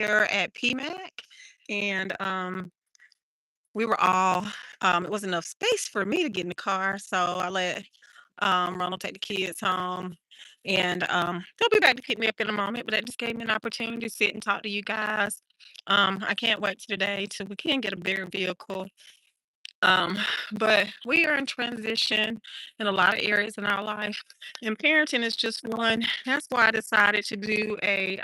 here at PMAC, and we were all it wasn't enough space for me to get in the car, so I let Ronald take the kids home, and they'll be back to pick me up in a moment. But that just gave me an opportunity to sit and talk to you guys. I can't wait to the day till we can get a bigger vehicle. Um, but we are in transition in a lot of areas in our life, and parenting is just one. That's why I decided to do a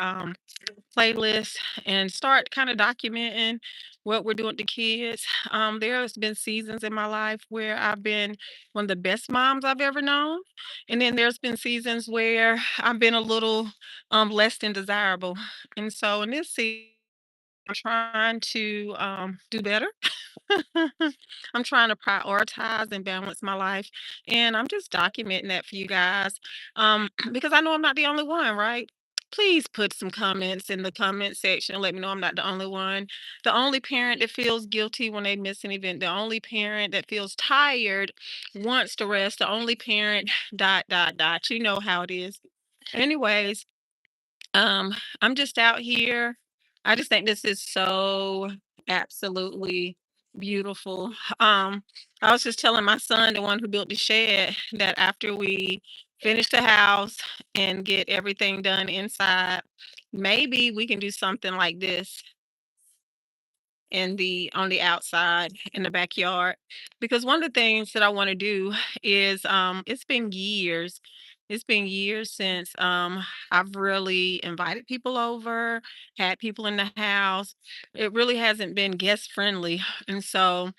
playlist and start kind of documenting what we're doing to kids. There's been seasons in my life where I've been one of the best moms I've ever known, and then there's been seasons where I've been a little less than desirable. And so in this season, I'm trying to do better. I'm trying to prioritize and balance my life, and I'm just documenting that for you guys, because I know I'm not the only one, right? Please put some comments in the comment section. Let me know I'm not the only one. The only parent that feels guilty when they miss an event. The only parent that feels tired, wants to rest. The only parent. Dot dot dot. You know how it is. Anyways, I'm just out here. I just think this is so absolutely beautiful. Um, I was just telling my son, the one who built the shed, that after we finish the house and get everything done inside, maybe we can do something like this in the on the outside in the backyard, because one of the things that I want to do is it's been years since I've really invited people over, had people in the house. It really hasn't been guest friendly, and so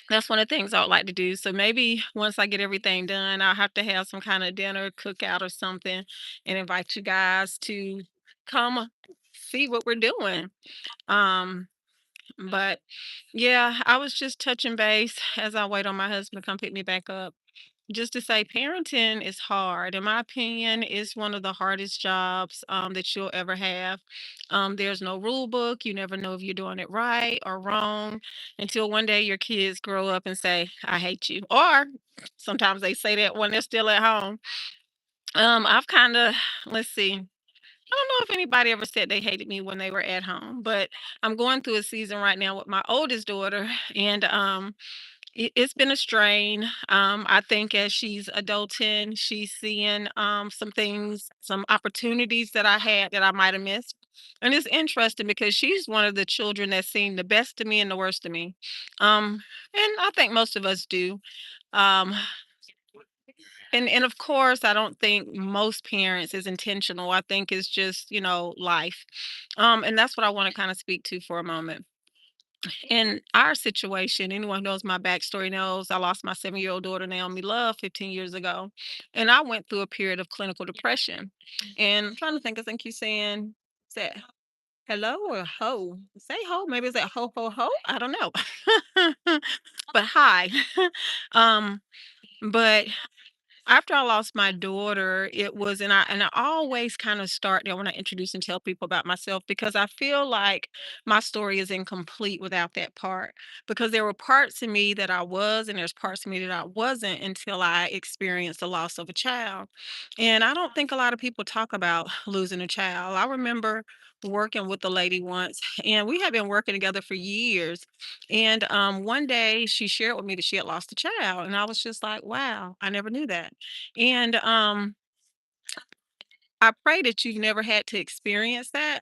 that's one of the things I would like to do. So maybe once I get everything done, I'll have to have some kind of dinner cookout or something and invite you guys to come see what we're doing. um but yeah, I was just touching base as I wait on my husband to come pick me back up. Just to say, parenting is hard. In my opinion, it's one of the hardest jobs that you'll ever have. There's no rule book. You never know if you're doing it right or wrong until one day your kids grow up and say, I hate you. Or sometimes they say that when they're still at home. I've kind of, let's see, I don't know if anybody ever said they hated me when they were at home, but I'm going through a season right now with my oldest daughter, and it's been a strain. I think as she's adulting, she's seeing some things, some opportunities that I had that I might have missed. And it's interesting because she's one of the children that's seen the best of me and the worst of me. And I think most of us do. Um, and of course, I don't think most parents is intentional. I think it's just, life. And that's what I want to kind of speak to for a moment. In our situation, anyone who knows my backstory knows I lost my 7-year-old daughter, Naomi Love, 15 years ago. And I went through a period of clinical depression. And I'm trying to think, I think you're saying, is that hello or ho? Say ho. Maybe it's that ho, ho, ho. I don't know. But hi. um, but after I lost my daughter, it was and I always kind of start there when I introduce and tell people about myself, because I feel like my story is incomplete without that part. Because there were parts of me that I was, and there's parts of me that I wasn't until I experienced the loss of a child. And I don't think a lot of people talk about losing a child. I remember working with a lady once, and we had been working together for years, and one day she shared with me that she had lost a child, and I was just like, "Wow, I never knew that." And I pray that you've never had to experience that.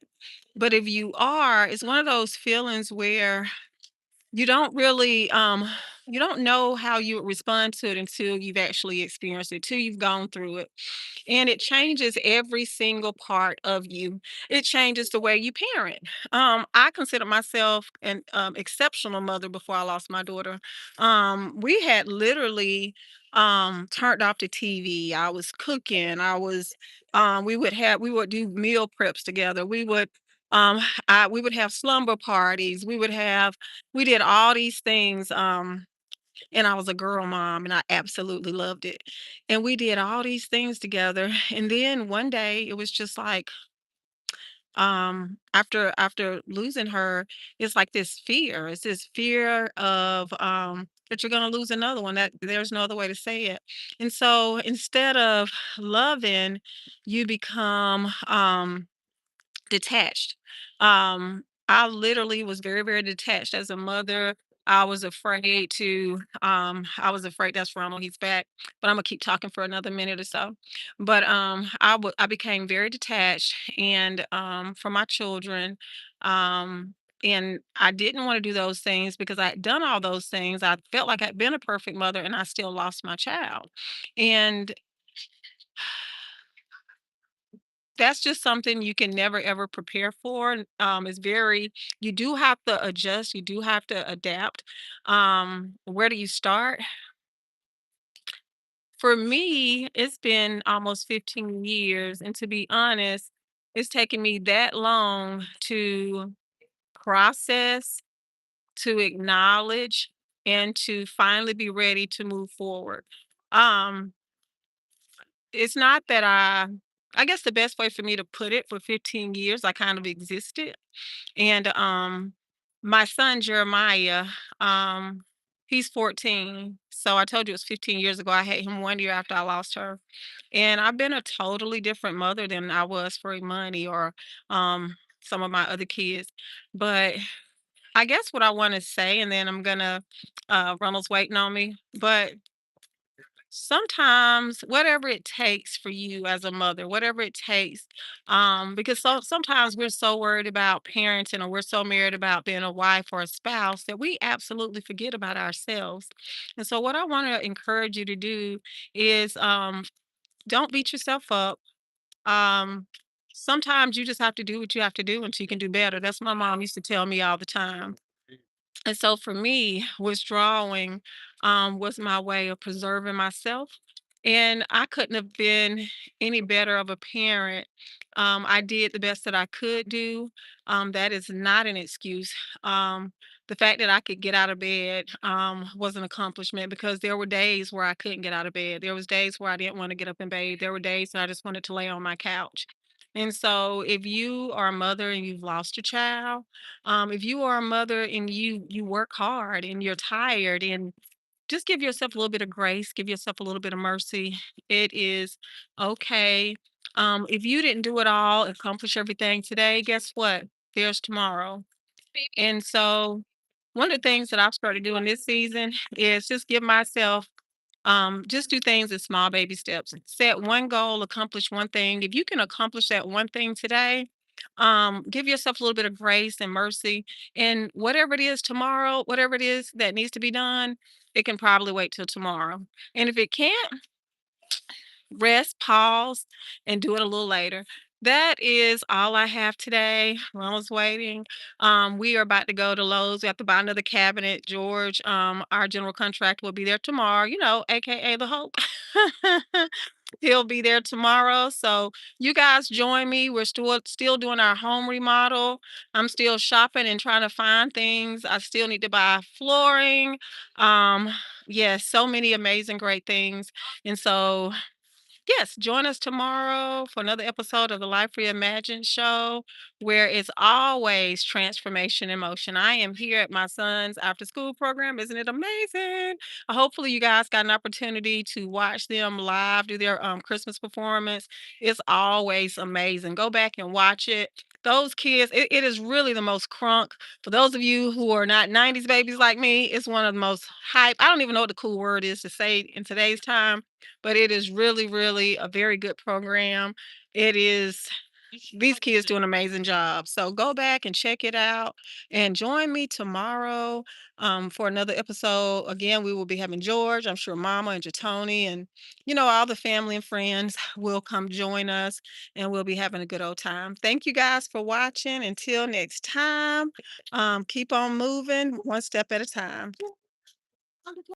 But if you are, it's one of those feelings where you don't really you don't know how you would respond to it until you've actually experienced it, till you've gone through it. And it changes every single part of you. It changes the way you parent. I consider myself an exceptional mother before I lost my daughter. We had literally turned off the TV. I was cooking. We would do meal preps together. Um we would have slumber parties. We did all these things. And I was a girl mom, and I absolutely loved it. And we did all these things together. And then one day it was just like, after losing her, it's like this fear. It's this fear of that you're gonna lose another one. That there's no other way to say it. And so instead of loving, you become detached. I literally was very, very detached as a mother. I was afraid that's Ronald, he's back, but I'm gonna keep talking for another minute or so. But I became very detached and for my children. Um and I didn't want to do those things because I had done all those things. I felt like I'd been a perfect mother and I still lost my child. And that's just something you can never ever prepare for. It's very, you do have to adjust, you do have to adapt. Where do you start? For me, it's been almost 15 years. And to be honest, it's taken me that long to process, to acknowledge, and to finally be ready to move forward. Um, it's not that I guess the best way for me to put it, for 15 years, I kind of existed. And my son Jeremiah, um, he's 14. So I told you it was 15 years ago. I had him 1 year after I lost her. And I've been a totally different mother than I was for Imani or some of my other kids. But I guess what I want to say, and then I'm gonna Ronald's waiting on me. But sometimes whatever it takes for you as a mother, whatever it takes, because sometimes we're so worried about parenting or we're so worried about being a wife or a spouse that we absolutely forget about ourselves. And so what I want to encourage you to do is don't beat yourself up. um Sometimes you just have to do what you have to do until you can do better. That's what my mom used to tell me all the time. And so for me, withdrawing was my way of preserving myself. And I couldn't have been any better of a parent. I did the best that I could do. That is not an excuse. The fact that I could get out of bed was an accomplishment because there were days where I couldn't get out of bed. There was days where I didn't want to get up and bathe. There were days that I just wanted to lay on my couch. And so if you are a mother and you've lost a child, if you are a mother and you work hard and you're tired, and just give yourself a little bit of grace, give yourself a little bit of mercy. It is okay. If you didn't do it all, accomplish everything today, guess what? There's tomorrow. And so one of the things that I've started doing this season is just give myself just do things in small baby steps. Set one goal, accomplish one thing. If you can accomplish that one thing today, give yourself a little bit of grace and mercy. And whatever it is tomorrow, whatever it is that needs to be done, it can probably wait till tomorrow. And if it can't, rest, pause, and do it a little later. That is all I have today. Ronald's waiting. We are about to go to Lowe's. We have to buy another cabinet. George, our general contractor, will be there tomorrow, AKA the Hope. He'll be there tomorrow. So you guys join me. We're still doing our home remodel. I'm still shopping and trying to find things. I still need to buy flooring. Um, yes, so many amazing, great things. And so yes, join us tomorrow for another episode of the Life Reimagined show, where it's always transformation in motion. I am here at my son's after school program. Isn't it amazing? Hopefully, you guys got an opportunity to watch them live do their Christmas performance. It's always amazing. Go back and watch it. Those kids, it is really the most crunk. For those of you who are not 90s babies like me, it's one of the most hype. I don't even know what the cool word is to say in today's time, but it is really, really a very good program. It is, these kids do an amazing job. So go back and check it out and join me tomorrow for another episode. Again, we will be having George, I'm sure Mama and Jatoni and, all the family and friends will come join us and we'll be having a good old time. Thank you guys for watching. Until next time, keep on moving one step at a time.